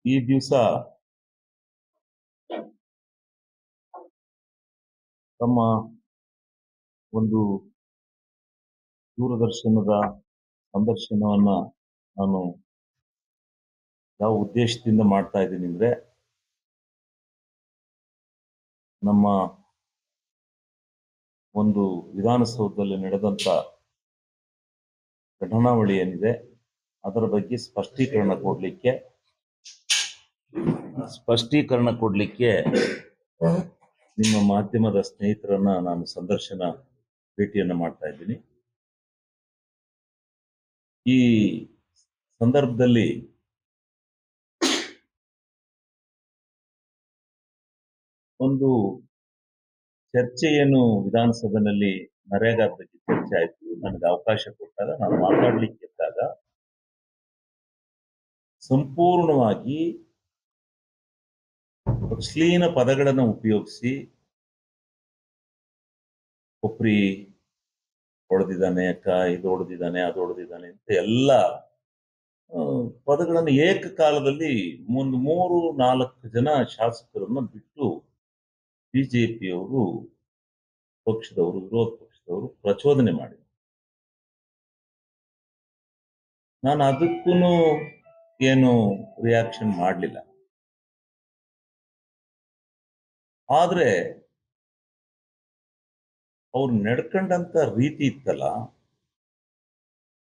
ಈ ದಿವಸ ತಮ್ಮ ಒಂದು ದೂರದರ್ಶನದ ಸಂದರ್ಶನವನ್ನ ನಾನು ಯಾವ ಉದ್ದೇಶದಿಂದ ಮಾಡ್ತಾ ಇದ್ದೀನಿ ಅಂದ್ರೆ, ನಮ್ಮ ಒಂದು ವಿಧಾನಸೌಧದಲ್ಲಿ ನಡೆದಂತ ಘಟನಾವಳಿ ಏನಿದೆ ಅದರ ಬಗ್ಗೆ ಸ್ಪಷ್ಟೀಕರಣ ಕೊಡ್ಲಿಕ್ಕೆ ನಿಮ್ಮ ಮಾಧ್ಯಮದ ಸ್ನೇಹಿತರನ್ನ ನಾನು ಭೇಟಿಯನ್ನ ಮಾಡ್ತಾ ಇದ್ದೀನಿ. ಈ ಸಂದರ್ಭದಲ್ಲಿ ಒಂದು ಚರ್ಚೆ ಏನು ವಿಧಾನಸಭೆಯಲ್ಲಿ ನರೇಗಾದ ಬಗ್ಗೆ ಚರ್ಚೆ ಆಯ್ತು. ನನಗೆ ಅವಕಾಶ ಕೊಟ್ಟಾಗ ನಾನು ಮಾತಾಡ್ಲಿಕ್ಕೆ ಇದ್ದಾಗ ಸಂಪೂರ್ಣವಾಗಿ ಅಶ್ಲೀಲ ಪದಗಳನ್ನು ಉಪಯೋಗಿಸಿ ಕೊಪ್ರಿ ಹೊಡೆದಿದ್ದಾನೆ, ಅಕ್ಕ ಇದು ಹೊಡೆದಿದ್ದಾನೆ, ಅದು ಹೊಡೆದಿದ್ದಾನೆ ಅಂತ ಎಲ್ಲ ಪದಗಳನ್ನು ಏಕಕಾಲದಲ್ಲಿ 3-4 ಜನ ಶಾಸಕರನ್ನ ಬಿಟ್ಟು ಬಿಜೆಪಿಯವರು ವಿರೋಧ ಪಕ್ಷದವರು ಪ್ರಚೋದನೆ ಮಾಡಿದರು. ನಾನು ಅದಕ್ಕೂ ಏನು ರಿಯಾಕ್ಷನ್ ಮಾಡಲಿಲ್ಲ. ಆದ್ರೆ ಅವ್ರು ನಡ್ಕೊಂಡಂತ ರೀತಿ ಇತ್ತಲ್ಲ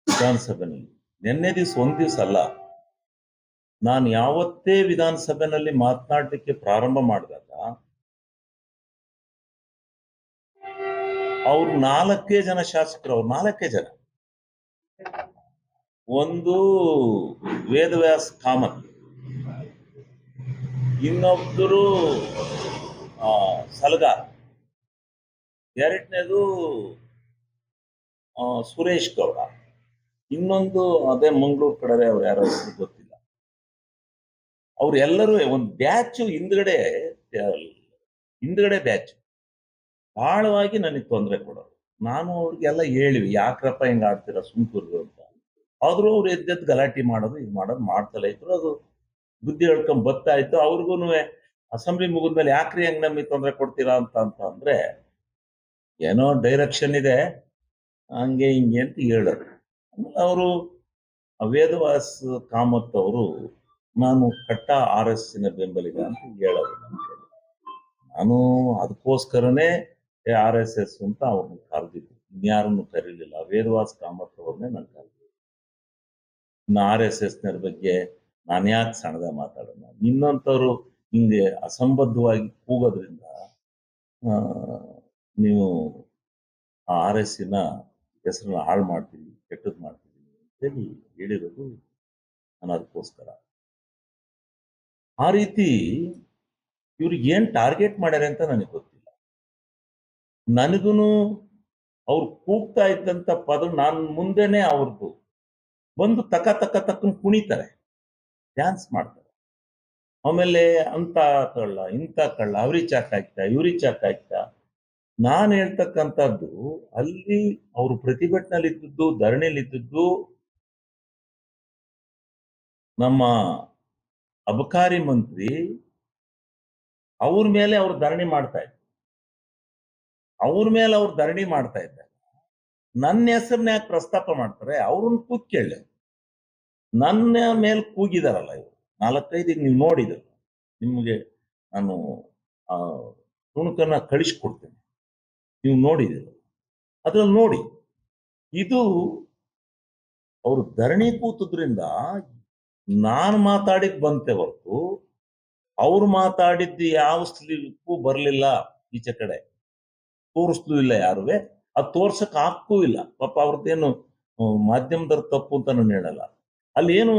ವಿಧಾನಸಭೆಯಲ್ಲಿ, ನಿನ್ನೆ ಒಂದ್ ದಿವಸ ಅಲ್ಲ, ನಾನು ಯಾವತ್ತೇ ವಿಧಾನಸಭೆಯಲ್ಲಿ ಮಾತನಾಡಲಿಕ್ಕೆ ಪ್ರಾರಂಭ ಮಾಡಿದಾಗ ಅವ್ರು 4 ಜನ ಶಾಸಕರು, ಅವ್ರು 4 ಜನ, ಒಂದು ವೇದವ್ಯಾಸ್ ಕಾಮತ್, ಇನ್ನೊಬ್ಬರು ಸಲಗಾರ್, ಎರಡನೇದು ಸುರೇಶ್ ಗೌಡ, ಇನ್ನೊಂದು ಅದೇ ಮಂಗಳೂರು ಕಡೆ ಅವ್ರು ಯಾರು ಗೊತ್ತಿಲ್ಲ. ಅವ್ರೆಲ್ಲರೂ ಒಂದು ಬ್ಯಾಚ್ ಹಿಂದ್ಗಡೆ ಬ್ಯಾಚ್ ಆಳವಾಗಿ ನನಗೆ ತೊಂದರೆ ಕೊಡೋರು. ನಾನು ಅವ್ರಿಗೆಲ್ಲ ಹೇಳಿವಿ, ಯಾಕ್ರಪ್ಪ ಹಿಂಗ ಆಡ್ತೀರ ಸುಮ್ಕೂರು ಅಂತ. ಆದ್ರೂ ಅವ್ರು ಎದ್ದೆದ್ದು ಗಲಾಟೆ ಮಾಡೋದು ಇದು ಮಾಡೋದು ಮಾಡ್ತಲೇ ಇದ್ರು. ಅದು ಬುದ್ಧಿ ಹೇಳ್ಕೊಂಡ್ ಬರ್ತಾ ಇತ್ತು. ಅವ್ರಿಗೂ ಅಸೆಂಬ್ಲಿ ಮುಗಿದ್ಮೇಲೆ ಯಾಕ್ರಿ ಹೆಂಗ್ ನಮಗೆ ತೊಂದರೆ ಕೊಡ್ತೀರಾ ಅಂತ ಅಂದ್ರೆ, ಏನೋ ಡೈರೆಕ್ಷನ್ ಇದೆ ಹಂಗೆ ಹಿಂಗೆ ಅಂತ ಹೇಳೋರು. ಅವರು ವೇದವಾಸ್ ಕಾಮತ್ ಅವರು ನಾನು ಕಟ್ಟ RSS ಬೆಂಬಲಿಗ ಅಂತ ಹೇಳೋದು. ನಾನು ಅದಕ್ಕೋಸ್ಕರನೇ RSS ಅಂತ ಅವ್ರನ್ನ ಕರೆದಿದ್ದು, ಇನ್ಯಾರನ್ನು ಕರೀಲಿಲ್ಲ. ವೇದವಾಸ್ ಕಾಮತ್ ಅವ್ರನ್ನೇ ನಾನು ಕರೆದಿದ್ದು. RSS ಬಗ್ಗೆ ನಾನು ಯಾಕೆ ಸಣ್ಣದ ಮಾತಾಡೋಣ, ಇನ್ನೊಂಥವ್ರು ಹಿಂಗೆ ಅಸಂಬದ್ಧವಾಗಿ ಕೂಗೋದ್ರಿಂದ ನೀವು RSSನ ಹೆಸರನ್ನ ಹಾಳು ಮಾಡ್ತೀವಿ, ಕೆಟ್ಟದ್ದು ಮಾಡ್ತೀವಿ ಅಂತೇಳಿ ಹೇಳಿರೋದು ನಾನು ಅದಕ್ಕೋಸ್ಕರ. ಆ ರೀತಿ ಇವ್ರಿಗೆ ಏನ್ ಟಾರ್ಗೆಟ್ ಮಾಡ್ಯಾರ ಅಂತ ನನಗೆ ಗೊತ್ತಿಲ್ಲ. ನನಗೂ ಅವ್ರು ಕೂಗ್ತಾ ಇದ್ದಂತ ಪದ ನಾನು ಮುಂದೆನೆ ಅವ್ರದ್ದು ಬಂದು ತಕ್ಕನ್ ಕುಣಿತಾರೆ, ಡ್ಯಾನ್ಸ್ ಮಾಡ್ತಾರೆ. ಆಮೇಲೆ ಅಂತ ಕಳ್ಳ, ಇಂಥ ಕಳ್ಳ, ಅವ್ರಿ ಚಾಕ್ ಹಾಕ್ತಾ, ಇವ್ರಿ ಚಾಕ್ ಹಾಕ್ತಾ. ನಾನು ಹೇಳ್ತಕ್ಕಂಥದ್ದು, ಅಲ್ಲಿ ಅವರು ಪ್ರತಿಭಟನೆಯಲ್ಲಿದ್ದದ್ದು, ಧರಣಿಯಲ್ಲಿದ್ದದ್ದು ನಮ್ಮ ಅಬಕಾರಿ ಮಂತ್ರಿ, ಅವ್ರ ಮೇಲೆ ಅವ್ರು ಧರಣಿ ಮಾಡ್ತಾ ಇದ್ದಾರೆ. ನನ್ನ ಹೆಸರನ್ನ ಯಾಕೆ ಪ್ರಸ್ತಾಪ ಮಾಡ್ತಾರೆ? ಅವ್ರನ್ನ ಕೂಗ್ ಕೇಳಿ. ನನ್ನ ಮೇಲೆ ಕೂಗಿದಾರಲ್ಲ ಇವರು 4-5 ನೀವು ನೋಡಿದ್ರು, ನಿಮಗೆ ನಾನು ತುಣುಕನ್ನ ಕಳಿಸ್ಕೊಡ್ತೇನೆ, ನೀವು ನೋಡಿದ್ರು. ಅದ್ರಲ್ಲಿ ನೋಡಿ, ಇದು ಅವರು ಧರಣಿ ಕೂತದ್ರಿಂದ ನಾನು ಮಾತಾಡಿದ್ ಬಂತೆ ಹೊರತು ಅವ್ರು ಮಾತಾಡಿದ್ದು ಯಾವ ಸ್ಲಿಪ್ಪು ಬರ್ಲಿಲ್ಲ. ಈಚೆ ಕಡೆ ತೋರಿಸ್ಲೂ ಇಲ್ಲ ಯಾರುವೆ, ಅದು ತೋರ್ಸಕ್ ಆಗ್ತೂ ಇಲ್ಲ. ಪಾಪ ಅವ್ರದ್ದೇನು ಮಾಧ್ಯಮದವ್ರ ತಪ್ಪು ಅಂತ ನಾನು ಹೇಳಲ್ಲ, ಅಲ್ಲಿ ಏನು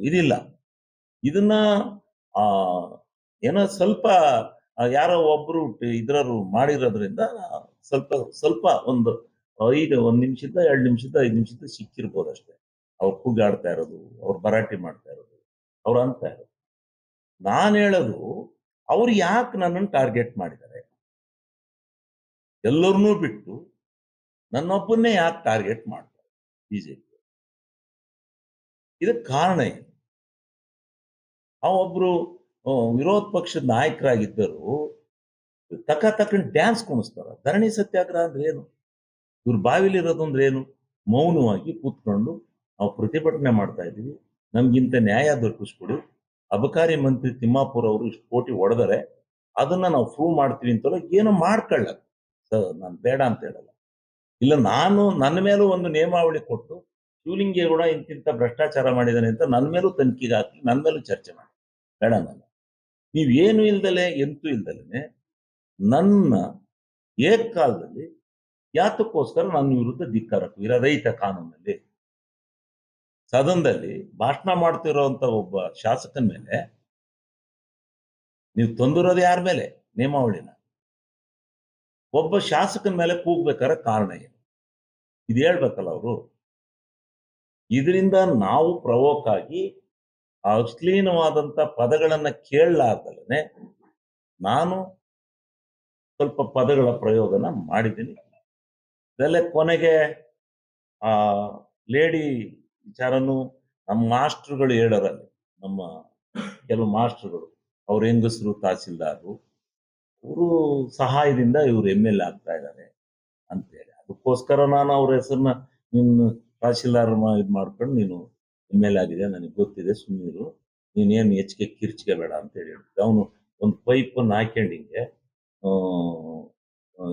ಇದಿಲ್ಲ. ಇದನ್ನ ಏನೋ ಸ್ವಲ್ಪ ಯಾರೋ ಒಬ್ರು ಇದ್ರರು ಮಾಡಿರೋದ್ರಿಂದ ಸ್ವಲ್ಪ ಒಂದು 1 ನಿಮಿಷದ 2 ನಿಮಿಷದ 5 ನಿಮಿಷದ ಸಿಕ್ಕಿರ್ಬೋದು ಅಷ್ಟೇ. ಅವ್ರು ಕೂಗಾಡ್ತಾ ಇರೋದು, ಅವ್ರು ಭರಾಟೆ ಮಾಡ್ತಾ ಇರೋದು, ಅವ್ರು ಅಂತ ಇರೋದು. ನಾನು ಹೇಳೋದು, ಅವ್ರು ಯಾಕೆ ನನ್ನನ್ನು ಟಾರ್ಗೆಟ್ ಮಾಡಿದ್ದಾರೆ? ಎಲ್ಲರನ್ನೂ ಬಿಟ್ಟು ನನ್ನೊಬ್ಬನ್ನೇ ಯಾಕೆ ಟಾರ್ಗೆಟ್ ಮಾಡ್ತಾರೆ ಬಿಜೆಪಿ? ಇದಕ್ಕೆ ಕಾರಣ ಏನು? ಆ ಒಬ್ರು ವಿರೋಧ ಪಕ್ಷದ ನಾಯಕರಾಗಿದ್ದರು ತಕ್ಕಂಡು ಡ್ಯಾನ್ಸ್ ಕುಣಿಸ್ತಾರ. ಧರಣಿ ಸತ್ಯಾಗ್ರಹ ಅಂದ್ರೆ ಏನು? ಇವ್ರ ಬಾವಿಲಿರೋದು ಅಂದ್ರೆ ಏನು? ಮೌನವಾಗಿ ಕೂತ್ಕೊಂಡು ನಾವು ಪ್ರತಿಭಟನೆ ಮಾಡ್ತಾ ಇದೀವಿ, ನಮ್ಗಿಂತ ನ್ಯಾಯ ದೊರಕಿಸ್ಕೊಡಿ, ಅಬಕಾರಿ ಮಂತ್ರಿ ತಿಮ್ಮಾಪುರ್ ಅವರು ಇಷ್ಟು ಕೋಟಿ ಹೊಡೆದರೆ ಅದನ್ನ ನಾವು ಪ್ರೂವ್ ಮಾಡ್ತೀವಿ ಅಂತಲ್ಲ, ಏನೋ ಮಾಡ್ಕೊಳ್ಳ. ನಾನು ಬೇಡ ಅಂತ ಹೇಳಲ್ಲ. ಇಲ್ಲ, ನಾನು ನನ್ನ ಮೇಲೂ ಒಂದು ನಿಯಮಾವಳಿ ಕೊಟ್ಟು ಶಿವಲಿಂಗೇಗೌಡ ಇಂತಿಂತ ಭ್ರಷ್ಟಾಚಾರ ಮಾಡಿದಾನೆ ಅಂತ ನನ್ನ ಮೇಲೂ ತನಿಖೆಗೆ ಹಾಕಿ ನನ್ನ ಮೇಲೂ ಚರ್ಚೆ ಮಾಡಿ. ಬೇಡ, ನಾನು ನೀವೇನು ಇಲ್ದಲೆ ಎಂತೂ ಇಲ್ದಲೆ ನನ್ನ ಏಕಕಾಲದಲ್ಲಿ ಯಾತಕ್ಕೋಸ್ಕರ ನನ್ನ ವಿರುದ್ಧ ಧಿಕ್ಕಾರ ಇರೋದೈತೆ ಕಾನೂನಲ್ಲಿ. ಸದನದಲ್ಲಿ ಭಾಷಣ ಮಾಡ್ತಿರೋಂತ ಒಬ್ಬ ಶಾಸಕನ ಮೇಲೆ ನೀವು ತಂದಿರೋದು ಯಾರ ಮೇಲೆ ನಿಯಮಾವಳಿನ? ಒಬ್ಬ ಶಾಸಕನ ಮೇಲೆ ಕೂಗ್ಬೇಕಾದ್ರೆ ಕಾರಣ ಏನು? ಇದು ಹೇಳ್ಬೇಕಲ್ಲ ಅವರು. ಇದರಿಂದ ನಾವು ಪ್ರವೋಕ್ ಆಗಿ ಅಶ್ಲೀಲವಾದಂತ ಪದಗಳನ್ನ ಕೇಳಲಾರ್ದಲೇ ನಾನು ಸ್ವಲ್ಪ ಪದಗಳ ಪ್ರಯೋಗನ ಮಾಡಿದ್ದೀನಿ. ಅದಲ್ಲೇ ಕೊನೆಗೆ ಆ ಲೇಡಿ ವಿಚಾರನು ನಮ್ಮ ಮಾಸ್ಟರ್ಗಳು ಹೇಳೋರಲ್ಲಿ, ನಮ್ಮ ಕೆಲವು ಮಾಸ್ಟರ್ಗಳು, ಅವ್ರ ಹೆಂಗಸರು ತಹಸೀಲ್ದಾರರು, ಅವರು ಸಹಾಯದಿಂದ ಇವ್ರು MLA ಆಗ್ತಾ ಇದ್ದಾರೆ ಅಂತೇಳಿ, ಅದಕ್ಕೋಸ್ಕರ ನಾನು ಅವ್ರ ಹೆಸರನ್ನ ನಿನ್ನ ತಹಸೀಲ್ದಾರ್ ಇದು ಮಾಡ್ಕೊಂಡು ನೀನು MLA ಆಗಿದೆ ನನಗೆ ಗೊತ್ತಿದೆ, ಸುಮ್ಮನಿರು, ನೀನೇನು ಹೆಚ್ಚಿಗೆ ಕಿರ್ಚಿಗೆ ಬೇಡ ಅಂತ ಹೇಳಿ ಅವನು ಒಂದು ಪೈಪನ್ನು ಹಾಕೊಂಡು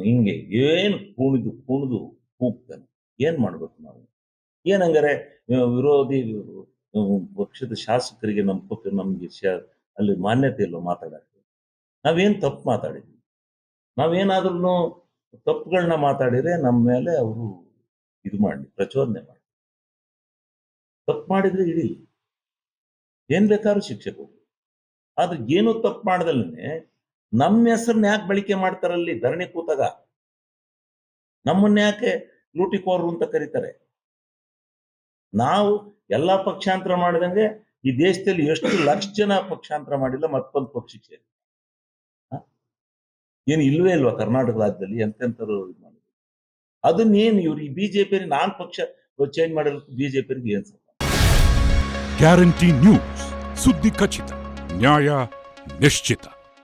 ಹಿಂಗೆ ಏನು ಕುಣಿದು ಕೂಗ್ತಾನೆ. ಏನ್ ಮಾಡ್ಬೇಕು ನಾವು? ಏನಂಗಾರೆ ವಿರೋಧಿ ಪಕ್ಷದ ಶಾಸಕರಿಗೆ ನಮ್ಗೆ ಅಲ್ಲಿ ಮಾನ್ಯತೆ ಇಲ್ವ ಮಾತಾಡಕ್ಕೆ? ನಾವೇನ್ ತಪ್ಪು ಮಾತಾಡಿದ್ವಿ? ನಾವೇನಾದ್ರೂ ತಪ್ಪುಗಳನ್ನ ಮಾತಾಡಿದ್ರೆ ನಮ್ಮ ಮೇಲೆ ಅವರು ಇದು ಮಾಡಿ ಪ್ರಚೋದನೆ ಮಾಡಿ, ತಪ್ಪು ಮಾಡಿದ್ರೆ ಇಡೀ ಏನ್ ಬೇಕಾದ್ರೂ ಶಿಕ್ಷೆ ಕೊಡಿ. ಆದ್ರೆ ಏನು ತಪ್ಪು ಮಾಡ್ದಲ್ಲೇ ನಮ್ಮ ಹೆಸರನ್ನ ಯಾಕೆ ಬಳಕೆ ಮಾಡ್ತಾರಲ್ಲಿ? ಧರಣಿ ಕೂತಾಗ ನಮ್ಮನ್ನ ಯಾಕೆ ಲೂಟಿಕೋರರು ಅಂತ ಕರೀತಾರೆ? ನಾವು ಎಲ್ಲಾ ಪಕ್ಷಾಂತರ ಮಾಡಿದಂಗೆ ಈ ದೇಶದಲ್ಲಿ ಎಷ್ಟು ಲಕ್ಷ ಜನ ಪಕ್ಷಾಂತರ ಮಾಡಿಲ್ಲ ಮತ್ತೊಂದು ಪಕ್ಷಕ್ಕೆ ಸೇರಿ ಏನು ಇಲ್ವೇ ಇಲ್ವಾ ಕರ್ನಾಟಕ ರಾಜ್ಯದಲ್ಲಿ? ಎಂತೆಂತರು ಇದು ಮಾಡಿದ್ರು. ಅದನ್ನೇನು ಇವ್ರು ಈ ಬಿಜೆಪಿ ನಾನ್ ಪಕ್ಷ ಚೇಂಜ್ ಮಾಡಿರೋದು ಬಿಜೆಪಿ ಏನ್? ಗ್ಯಾರಂಟಿ ನ್ಯೂಸ್, ಸುದ್ದಿ ಖಚಿತ, ನ್ಯಾಯ ನಿಶ್ಚಿತ.